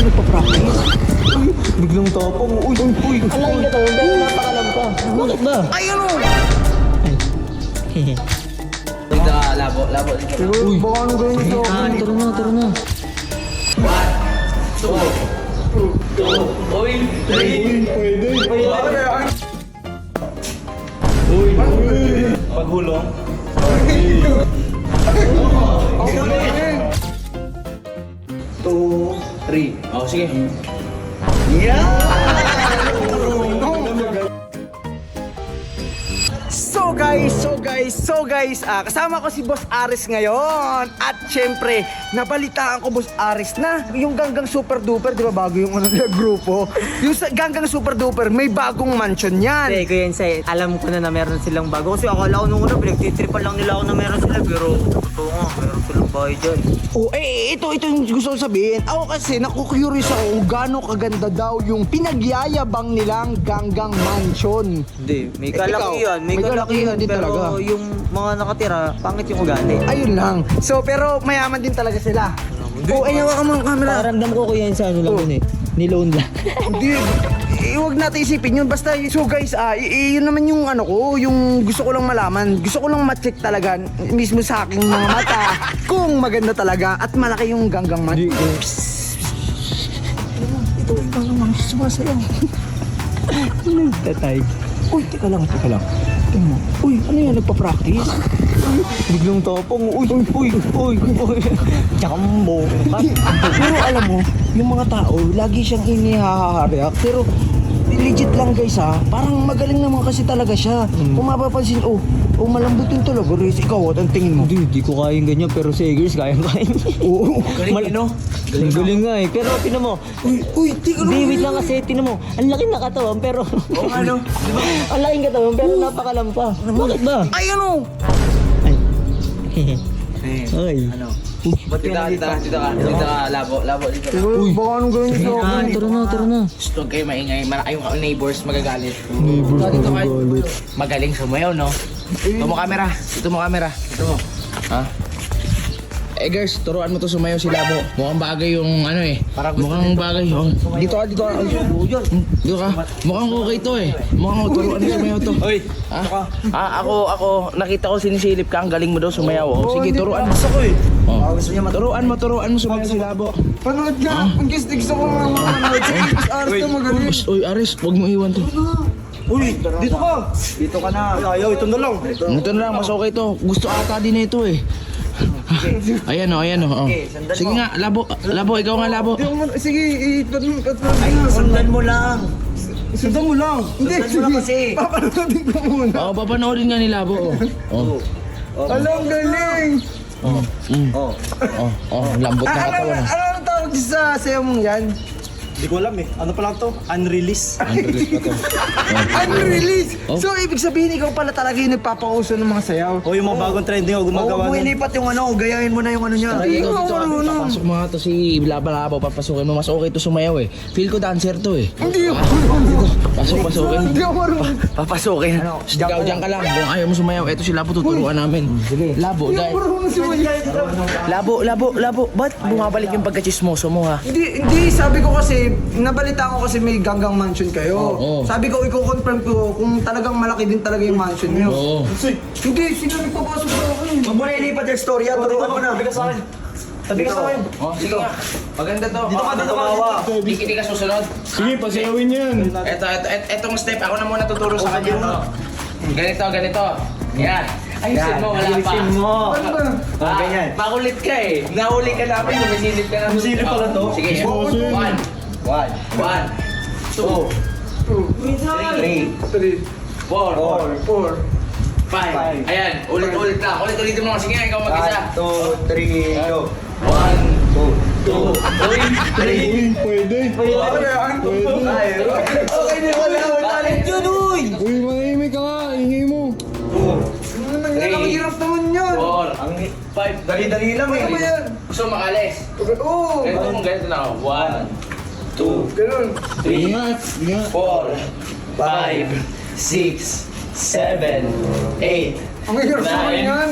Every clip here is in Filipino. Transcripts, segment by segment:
ano nagpa-practice? Biglang tapang. Uy. Alain ka to, dahil napakalam ka. Bakit ba? Ay, ano? Dito ka, labo dito. Uy, baka ano ganyan sa akin? Tara na. 1, 2, uy, 3. Pwede. Paghulong. 2, 3. Oh, sige. So guys, kasama ko si Boss Aris ngayon. At syempre, nabalitaan ko Boss Aris na yung Ganggang Super Duper, di ba bago yung ano nila grupo? Yung Ganggang Super Duper, may bagong mansion yan. Hindi, Kuya Insay, alam ko na meron silang bago. Kasi akala ko nung una, pinagtitripan lang nila ako na meron sila. Pero totoo nga, meron silang bahay dyan. Oh, ito yung gusto ko sabihin. Ako kasi, naku-curious ako kung gaano kaganda daw yung pinagyayabang nilang Ganggang Mansion. Hindi, may ikaw, kalakihan. May may kalakihan kalakihan din pero talaga. yung mga nakatira, pangit yung ugali. Ayun lang. So, pero mayaman din talaga sila. Oh, ayaw ka mo ng camera. Paramdam ko Kuya Insay, ano lang Oh. yun eh. Niloan lang. Hindi, huwag natin isipin yun. Basta, so guys, yun naman yung ano ko, yung gusto ko lang malaman. Gusto ko lang ma-check talaga mismo sa aking mga mata kung maganda talaga at malaki yung Ganggang Man. Ito, Ganggang Man, sumasayaw. Tatay. Uy, teka lang. Tingnan mo. Uy, ano yan, nagpa-practice? Biglang tapang. Uy. Jambo. Pero alam mo, yung mga tao, lagi siyang inihaharyak. Pero legit lang guys parang magaling naman kasi talaga siya. Kung mapapansin, malambot yung talaga, Riz. Ikaw, ang tingin mo? Hindi ko kayang ganyan pero si Eggers kayang. Oo. Galing, no? Galing nga eh. Pero tinan mo, Uy, tingnan mo. hindi, wait lang kasi, tinan mo, ang laki na katawan pero... Ano? ang laking katawan pero napakalampa. Bakit ba? Ay, ano? Ay. Ano? Dito ka, labo dito. Uy, baka anong gawin sa akin? Tara na. Gusto kayo maingay, yung neighbors magagalit. Neighbors Dito kayo. magagalit. Magaling sumayaw, no? Ito mo camera. Ito mo. Ha? Girls, turuan mo to sumayaw si Labo. Mukhang bagay yung ano eh. Mukhang bagay. Oh. Dito ka. Dito ka. Mukhang okay to eh. Mukhang turuan mo sumayaw to. Hoy, ako nakita ko sinisilip ka. Ang galing mo daw sumayaw. Oh. Sige, turuan mo. Oh. Turuan mo sumayaw si Labo. Panood nga. Ang gusto ko nga mga manood. Sige, Boss Aris to magaling. Uy, Aris, huwag mo iwan to. Uy, dito ka. Dito ka na. Ayaw, ito na lang. Ito na lang, mas okay to. Gusto ata din ito eh. Ayan o. Oh. Sige nga, Labo, ikaw nga, Labo. Sige, Sundan mo lang. sundan mo lang. Hindi, Sundan mo lang kasi. Papanoodin ko muna. Oo, papanoodin nga ni Labo. Oh. Alam, galing. Lambot na Ano katawan. ang tawag sa sayo mong yan? Hindi ko alam eh. Ano pa lang to? Unreleased. Unreleased. Oh. So, ibig sabihin, ikaw pala talaga yung nagpapauso ng mga sayaw. O yung mga bagong trending o gumagawa Oo, nun. inipat yung ano, gayahin mo na yung ano niya. Hindi ko marunong. Papasok mo nga to si Labo, papasukin mo. Mas okay to sumayaw eh. Feel ko dancer to eh. Hindi ako marunong. Pasukin. Hindi ako marunong. Papasukin. Ikaw dyan ka lang. Kung ayaw mo sumayaw, eto si Labo tuturuan namin. Sige. Labo, Hindi ako dahil. marunong sumayaw. Labo. Ba't bumabalik yung pagkachismoso mo ha? Hindi, sabi ko kasi, nabalita ko kasi may Ganggang Mansion kayo. Oo. Sabi ko, i-confirm ko kung talagang malaki din talaga yung mansion niyo. Oo. Hindi, sino nagpapasok sa akin? Huwag mo na ilipat yung storya, turuan mo na. Tabi ka sa akin. Tabi ka sa akin. Oh, sige nga. Maganda to. Dito ka. Hindi ka susunod. Sige, pasayawin yan. Etong step, ako na muna tuturo sa kanya. No? Ganito. Yan. Ayusin mo, wala pa. Ano ba? Ganyan. Makulit ka eh. Nahuli ka namin, sumisilip ka namin. Sumisilip pala to? Sige. Chismoso yun. 1, 2, 3, 4, 5. Ayan, ulit lang. Ulit-ulitin mo. Sige nga, ikaw mag-isa. 2, 3, go. 1, 2, 3. Pwede. Okay, di wala. Talent yun, uy! Uy, manahimik ka nga. Ingay mo. Ano nangyari? Ang hirap naman yun. 4, 5. Dali-dali lang eh. Ano ba yan? Gusto mo makalis? Oo. Ganito na ako. 1, 2, Ganun. 3, Ingat. 4, 5, 6, 7, 8, Ang hirap naman yan.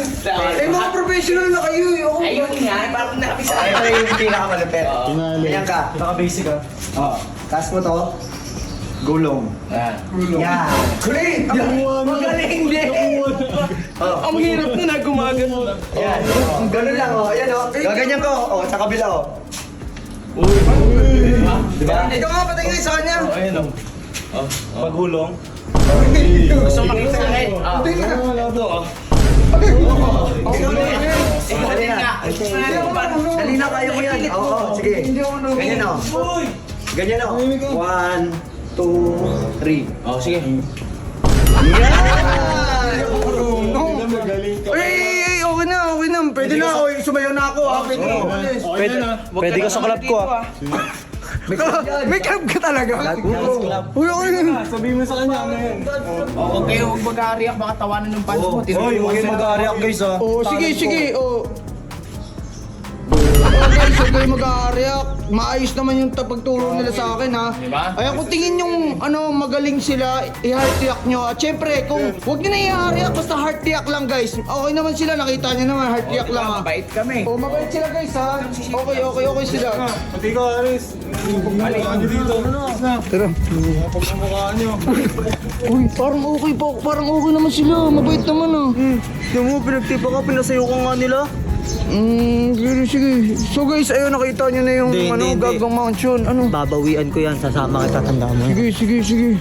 Eh, mga professional na kayo eh. Ako, Ayun nga, parang napisa. ito yung pinakamalupit. Tinali. Ganyan ka. Naka-basic ah. Oo. Taas mo to. Gulong. Yan. Yan. Great! Magaling din! Ang hirap na nagumagano. Yan. Ganun lang oh. Ayan oh. Gaganyan ko. Oh, sa kabila oh. Diba? Ikaw nga, patingin sa kanya. Ayun oh. Paghulong. Gusto makita sa akin. Ito ah. Ikaw na yan. Ikaw din nga. Dali na, kaya mo yan. Oo, sige. Ganyan oh. Ganyan oh. 1, 2, 3. Oh, sige. Magaling ka. Ay, okay na. Pwede na. Oy, sumayaw na ako ah. Pwede na. Pwede ka sa club ko ah. May club ka talaga? Uy, okay na. Sabihin mo sa kanya ano yun. Huwag kayo mag-aariyak, baka tawanan ng fans mo. Hoy, huwag kayong mag-aariak guys ah. Oh, sige. Oh. Guys, huwag kayo mag-aariyak. Maayos naman yung pagturo nila sa akin ha. Diba? Ay, kung tingin yung magaling sila, i-heart nyo. At syempre, kung huwag nyo na i-heart basta heart lang guys. Okay naman sila, nakita nyo naman, heart lang ha. Mabait kami. Oh, mabait sila guys ha. Okay sila. Pati ka Aris. Pagmumukhaan nyo dito. Tara. Pagmumukhaan nyo. Uy, parang okay pa. Parang okay naman sila. Mabait naman ah. Yung mo, pinagtipa ka, pinasayo ka nga nila. Sige. So guys, ayun, nakita nyo na yung Hindi. Gagang Mansion. Ano? Babawian ko yan, sasama kita, tanda mo. Sige.